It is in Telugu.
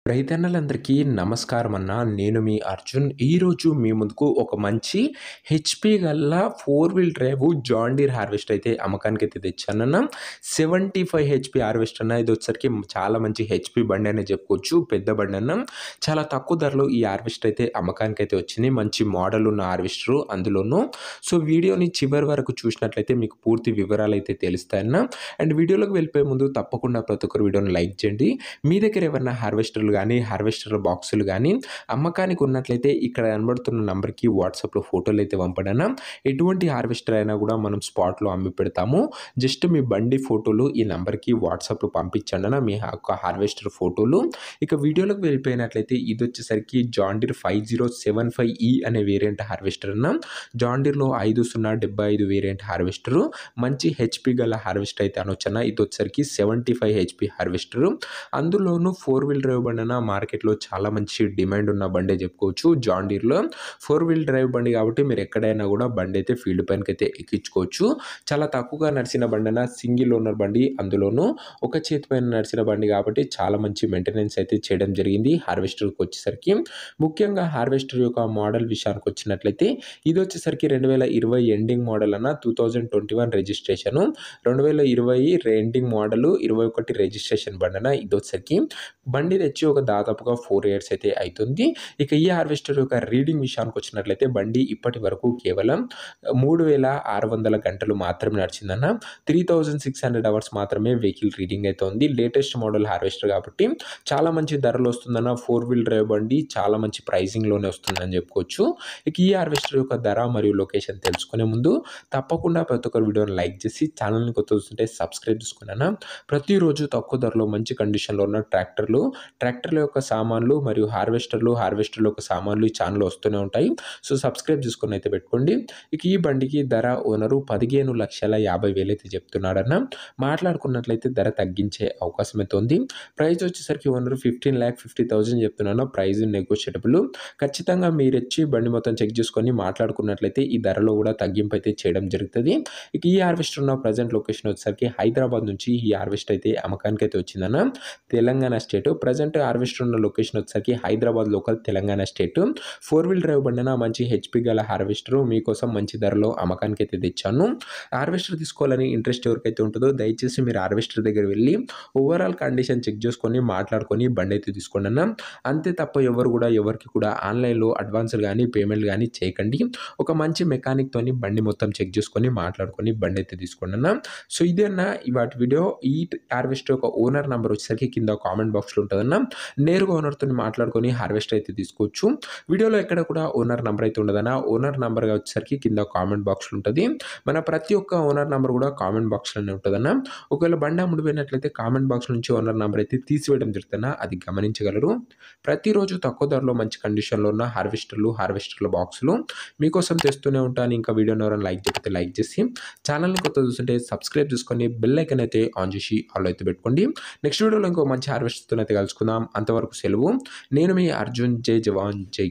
రైతన్నలందరికీ నమస్కారం అన్న. నేను మీ అర్జున్. ఈరోజు మీ ముందుకు ఒక మంచి హెచ్‌పీ గల 4 wheel drive John Deere harvester అయితే అమ్మకానికైతే తెచ్చానన్న. 75 హెచ్‌పీ హార్వెస్టర్ అన్న. ఇదొచ్చేసరికి చాలా మంచి హెచ్‌పీ బండి అనే చెప్పుకోవచ్చు. పెద్ద బండన్న. చాలా తక్కువ ధరలో ఈ హార్వెస్టర్ అయితే అమ్మకానికైతే వచ్చింది. మంచి మోడల్ ఉన్న హార్వెస్టరు అందులోనూ. సో, వీడియోని చివరి వరకు చూసినట్లయితే మీకు పూర్తి వివరాలైతే తెలుస్తాయన్న. అండ్ వీడియోలోకి వెళ్ళిపోయే ముందు తప్పకుండా ప్రతి ఒక్కరు వీడియోని లైక్ చేయండి. మీ దగ్గర ఏమన్నా హార్వెస్టర్లు కానీ హార్వెస్టర్ బాక్సులు కానీ అమ్మకానికి ఉన్నట్లయితే ఇక్కడ కనబడుతున్న నంబర్కి వాట్సాప్లో ఫోటోలు అయితే పంపడన్నా. ఎటువంటి హార్వెస్టర్ అయినా కూడా మనం స్పాట్లో అమ్మి పెడతాము. జస్ట్ మీ బండి ఫోటోలు ఈ నంబర్కి వాట్సాప్లో పంపించండి అన్న, మీ యొక్క హార్వెస్టర్ ఫోటోలు. ఇక వీడియోలోకి వెళ్ళిపోయినట్లయితే ఇది వచ్చేసరికి జాన్ డీర్ 5075E అనే వేరియంట్ హార్వెస్టర్ అన్న. జాన్ డీర్లో 5075 వేరియంట్ హార్వెస్టరు. మంచి హెచ్‌పీ గల హార్వెస్టర్ అయితే అనొచ్చన్న. ఇది వచ్చేసరికి 75 హెచ్‌పీ హార్వెస్టరు. అందులోనూ 4 వీల్ డ్రైవ్ బండి అన్న. మార్కెట్లో చాలా మంచి డిమాండ్ ఉన్న బండే చెప్పుకోవచ్చు. జాన్ డీర్లో 4 వీల్ డ్రైవ్ బండి కాబట్టి మీరు ఎక్కడైనా కూడా బండి అయితే ఫీల్డ్ పైనకైతే ఎక్కించుకోవచ్చు. చాలా తక్కువగా నడిచిన బండి అన్న. సింగిల్ ఓనర్ బండి, అందులోనూ ఒక చేతి పైన నడిచిన బండి కాబట్టి చాలా మంచి మెయింటెనెన్స్ అయితే చేయడం జరిగింది హార్వెస్టర్కి వచ్చేసరికి. ముఖ్యంగా హార్వెస్టర్ యొక్క మోడల్ విషయానికి వచ్చినట్లయితే ఇది వచ్చేసరికి 2020 ఎండింగ్ మోడల్ అన్న. 2021 రిజిస్ట్రేషను. 2020 ఎండింగ్ మోడల్, 21 రిజిస్ట్రేషన్ బండి అన్న. ఇది వచ్చేసరికి బండి తెచ్చి ఒక దాదాపుగా 4 ఇయర్స్ అయితే అవుతుంది. ఇక ఈ హార్వెస్టర్ యొక్క రీడింగ్ విషయానికి వచ్చినట్లయితే బండి ఇప్పటి వరకు కేవలం 3600 గంటలు మాత్రమే నడిచిందన్న. 3600 అవర్స్ మాత్రమే వెహికల్ రీడింగ్ అయితే ఉంది. లేటెస్ట్ మోడల్ హార్వెస్టర్ కాబట్టి చాలా మంచి ధరలు వస్తుందన్న. 4 వీల్ డ్రైవ్ బండి చాలా మంచి ప్రైజింగ్లోనే వస్తుందని చెప్పుకోవచ్చు. ఇక ఈ హార్వెస్టర్ యొక్క ధర మరియు లొకేషన్ తెలుసుకునే ముందు తప్పకుండా ప్రతి ఒక్కరు వీడియోని లైక్ చేసి ఛానల్ని కొత్త చూస్తుంటే సబ్స్క్రైబ్ చేసుకున్నాను. ప్రతిరోజు తక్కువ ధరలో మంచి కండిషన్లో ఉన్న ట్రాక్టర్ల యొక్క సామాన్లు మరియు హార్వెస్టర్ల యొక్క సామాన్లు ఈ ఛానల్ వస్తూనే ఉంటాయి. సో, సబ్స్క్రైబ్ చేసుకొని అయితే పెట్టుకోండి. ఇక ఈ బండికి ధర ఓనరు 15,50,000 అయితే చెప్తున్నాడన్న. మాట్లాడుకున్నట్లయితే ధర తగ్గించే అవకాశం అయితే ఉంది. ప్రైస్ వచ్చేసరికి ఓనరు 15,50,000 చెప్తున్నాను. Price negotiable. ఖచ్చితంగా మీరు వచ్చి బండి మొత్తం చెక్ చేసుకొని మాట్లాడుకున్నట్లయితే ఈ ధరలో కూడా తగ్గింపు అయితే చేయడం జరుగుతుంది. ఇక ఈ హార్వెస్టర్ ఉన్న ప్రజెంట్ లొకేషన్ వచ్చేసరికి హైదరాబాద్ నుంచి ఈ హార్వెస్టర్ అయితే అమ్మకానికి అయితే వచ్చిందన్న. తెలంగాణ స్టేట్. ప్రజెంట్ హార్వెస్టర్ ఉన్న లొకేషన్ వచ్చేసరికి Hyderabad local, Telangana state. 4 wheel drive బండిన మంచి హెచ్‌పీ గల హార్వెస్టర్ మీకోసం మంచి ధరలో అమ్మకానికి అయితే తెచ్చాను. హార్వెస్టర్ తీసుకోవాలని ఇంట్రెస్ట్ ఎవరికైతే ఉంటుందో దయచేసి మీరు హార్వెస్టర్ దగ్గర వెళ్ళి ఓవరాల్ కండిషన్ చెక్ చేసుకొని మాట్లాడుకొని బండి అయితే తీసుకోండి అన్న. అంతే తప్ప ఎవరికి కూడా ఆన్లైన్లో అడ్వాన్స్లు కానీ పేమెంట్లు కానీ చేయకండి. ఒక మంచి మెకానిక్ తోని బండి మొత్తం చెక్ చేసుకొని మాట్లాడుకొని బండి అయితే తీసుకోండి అన్న. సో, ఇదే అన్న ఇవాటి వీడియో. ఈ హార్వెస్టర్ యొక్క ఓనర్ నెంబర్ వచ్చేసరికి కింద కామెంట్ బాక్స్లో ఉంటుందన్న. నేరుగా ఓనర్తో మాట్లాడుకొని హార్వెస్టర్ అయితే తీసుకోవచ్చు. వీడియోలో ఎక్కడ కూడా ఓనర్ నెంబర్ అయితే ఉండదన్న. ఓనర్ నెంబర్గా వచ్చేసరికి కింద కామెంట్ బాక్స్లో ఉంటుంది. మన ప్రతి ఒక్క ఓనర్ నెంబర్ కూడా కామెంట్ బాక్స్లోనే ఉంటుందన్న. ఒకవేళ బండి అమ్ముడుపోయినట్లయితే కామెంట్ బాక్స్ నుంచి ఓనర్ నెంబర్ అయితే తీసివేయడం జరుగుతుందన్న. అది గమనించగలరు. ప్రతిరోజు తక్కువ ధరలో మంచి కండిషన్లో ఉన్న హార్వెస్టర్ల బాక్సులు మీకోసం తెస్తూనే ఉంటాను. ఇంకా వీడియోని ఎవరైనా లైక్ చేస్తే లైక్ చేసి ఛానల్ని కొత్త చూస్తుంటే సబ్స్క్రైబ్ చేసుకొని బెల్ ఐకాన్ అయితే ఆన్ చేసి ఆల్ అయితే పెట్టుకోండి. నెక్స్ట్ వీడియోలో ఇంకో మంచి హార్వెస్టర్తో అయితే కలుసుకుందాం. అంతవరకు సెలవు. నేను మీ అర్జున్. జై జవాన్ జై